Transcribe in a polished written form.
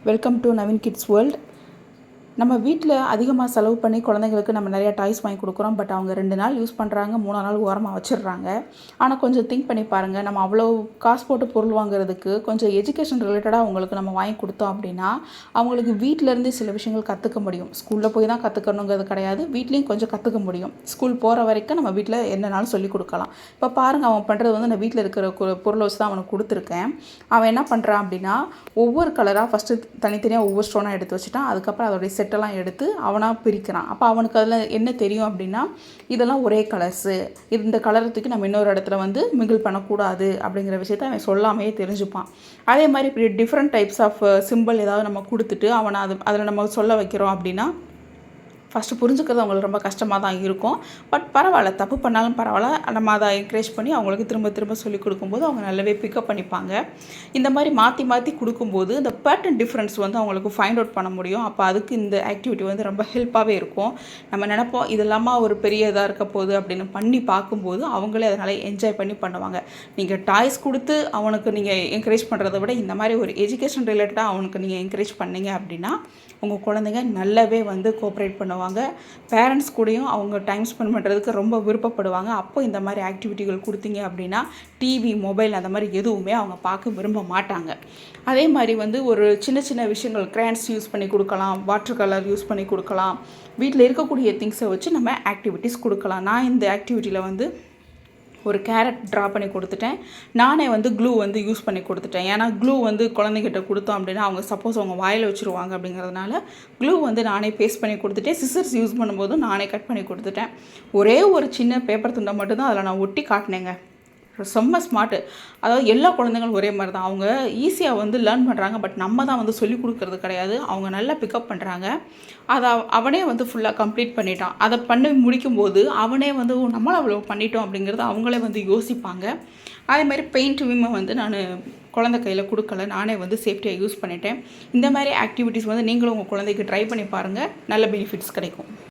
Welcome to Naveen kids world. நம்ம வீட்டில் அதிகமாக செலவு பண்ணி குழந்தைங்களுக்கு நம்ம நிறையா டாய்ஸ் வாங்கி கொடுக்குறோம். பட் அவங்க 2 நாள் யூஸ் பண்ணுறாங்க, 3 நாள் ஓரமாக வச்சிடுறாங்க. ஆனால் கொஞ்சம் திங்க் பண்ணி பாருங்கள், நம்ம அவ்வளோ காசு போட்டு பொருள் வாங்குறதுக்கு கொஞ்சம் எஜுகேஷன் ரிலேட்டடாக அவங்களுக்கு நம்ம வாங்கி கொடுத்தோம் அப்படின்னா அவங்களுக்கு வீட்டிலேருந்தே சில விஷயங்கள் கற்றுக்க முடியும். ஸ்கூலில் போய் தான் கற்றுக்கணுங்கிறது கிடையாது, வீட்லேயும் கொஞ்சம் கற்றுக்க முடியும். ஸ்கூல் போகிற வரைக்கும் நம்ம வீட்டில் என்னனாலும் சொல்லிக் கொடுக்கலாம். இப்போ பாருங்கள், அவன் பண்ணுறது வந்து நான் வீட்டில் இருக்கிற பொருளை வச்சு தான் அவனுக்கு கொடுத்துருக்கேன். அவன் என்ன பண்ணுறான் அப்படின்னா, ஒவ்வொரு கலராக ஃபஸ்ட்டு தனித்தனியாக ஒவ்வொரு ஸ்டோனாக எடுத்து வச்சுட்டான். அதுக்கப்புறம் அதோடைய செட்டெல்லாம் எடுத்து அவனாக பிரிக்கிறான். அப்போ அவனுக்கு அதில் என்ன தெரியும் அப்படின்னா, இதெல்லாம் ஒரே கலர்ஸு, இந்த கலரத்துக்கு நம்ம இன்னொரு இடத்துல வந்து மிங்கிள் பண்ணக்கூடாது அப்படிங்கிற விஷயத்த அவன் சொல்லாமையே தெரிஞ்சுப்பான். அதே மாதிரி இப்படி டிஃப்ரெண்ட் டைப்ஸ் ஆஃப் சிம்பிள் ஏதாவது நம்ம கொடுத்துட்டு அவனை அதில் நம்ம சொல்ல வைக்கிறோம் அப்படின்னா ஃபஸ்ட்டு புரிஞ்சுக்கிறது அவங்களுக்கு ரொம்ப கஷ்டமாக தான் இருக்கும். பட் பரவாயில்ல, தப்பு பண்ணாலும் பரவாயில்ல, நம்ம அதை என்கரேஜ் பண்ணி அவங்களுக்கு திரும்ப திரும்ப சொல்லிக் கொடுக்கும்போது அவங்க நல்லாவே பிக்கப் பண்ணிப்பாங்க. இந்த மாதிரி மாற்றி மாற்றி கொடுக்கும்போது இந்த பேட்டர்ன் டிஃப்ரென்ஸ் வந்து அவங்களுக்கு ஃபைண்ட் அவுட் பண்ண முடியும். அப்போ அதுக்கு இந்த ஆக்டிவிட்டி வந்து ரொம்ப ஹெல்ப்பாகவே இருக்கும். நம்ம நினைப்போம் இது இல்லாமல் ஒரு பெரிய இதாக இருக்க போகுது அப்படின்னு பண்ணி பார்க்கும்போது அவங்களே அதனால் என்ஜாய் பண்ணி பண்ணுவாங்க. நீங்கள் டாய்ஸ் கொடுத்து அவனுக்கு நீங்கள் என்கரேஜ் பண்ணுறதை விட இந்த மாதிரி ஒரு எஜுகேஷன் ரிலேட்டடாக அவனுக்கு நீங்கள் என்கரேஜ் பண்ணீங்க அப்படின்னா உங்கள் குழந்தைங்க நல்லாவே வந்து கோஆப்ரேட் பண்ணுவாங்க. பேரண்ட்ஸ் கூடயும் அவங்க டைம் ஸ்பெண்ட் பண்ணுறதுக்கு ரொம்ப விருப்பப்படுவாங்க. அப்போ இந்த மாதிரி ஆக்டிவிட்டிகள் கொடுத்தீங்க அப்படின்னா டிவி, மொபைல் அந்த மாதிரி எதுவுமே அவங்க பார்க்க விரும்ப மாட்டாங்க. அதே மாதிரி வந்து ஒரு சின்ன சின்ன விஷயங்கள், கிரேயான்ஸ் யூஸ் பண்ணி கொடுக்கலாம், வாட்டர் கலர் யூஸ் பண்ணி கொடுக்கலாம். வீட்டில் இருக்கக்கூடிய திங்ஸை வச்சு நம்ம ஆக்டிவிட்டீஸ் கொடுக்கலாம். நான் இந்த ஆக்டிவிட்டியில் வந்து ஒரு கேரட் ட்ரா பண்ணி கொடுத்துட்டேன். நானே வந்து க்ளூ வந்து யூஸ் பண்ணி கொடுத்துட்டேன். ஏன்னா க்ளூ வந்து குழந்தைகிட்ட கொடுத்தோம் அப்படின்னா அவங்க சப்போஸ் அவங்க வாயில் வச்சுருவாங்க அப்படிங்கிறதுனால க்ளூ வந்து நானே பேஸ்ட் பண்ணி கொடுத்துட்டேன். சிசர்ஸ் யூஸ் பண்ணும்போதும் நானே கட் பண்ணி கொடுத்துட்டேன். ஒரே ஒரு சின்ன பேப்பர் துண்டை மட்டும்தான் அதில் நான் ஒட்டி காட்டினேங்க. செம்ம ஸ்மார்ட்டு. அதாவது எல்லா குழந்தைங்களும் ஒரே மாதிரி தான். அவங்க ஈஸியாக வந்து லேர்ன் பண்ணுறாங்க. பட் நம்ம தான் வந்து சொல்லிக் கொடுக்கறது கிடையாது. அவங்க நல்லா பிக்கப் பண்ணுறாங்க. அதை அவனே வந்து ஃபுல்லாக கம்ப்ளீட் பண்ணிட்டான். அதை பண்ணி முடிக்கும்போது அவனே வந்து நம்மளும் அவ்வளோ பண்ணிட்டோம் அப்படிங்கிறது அவங்களே வந்து யோசிப்பாங்க. அதேமாதிரி பெயிண்ட் விம்மை வந்து நான் குழந்தை கையில் கொடுக்கல, நானே வந்து சேஃப்டியாக யூஸ் பண்ணிட்டேன். இந்த மாதிரி ஆக்டிவிட்டீஸ் வந்து நீங்களும் உங்கள் குழந்தைக்கு ட்ரை பண்ணி பாருங்கள், நல்ல பெனிஃபிட்ஸ் கிடைக்கும்.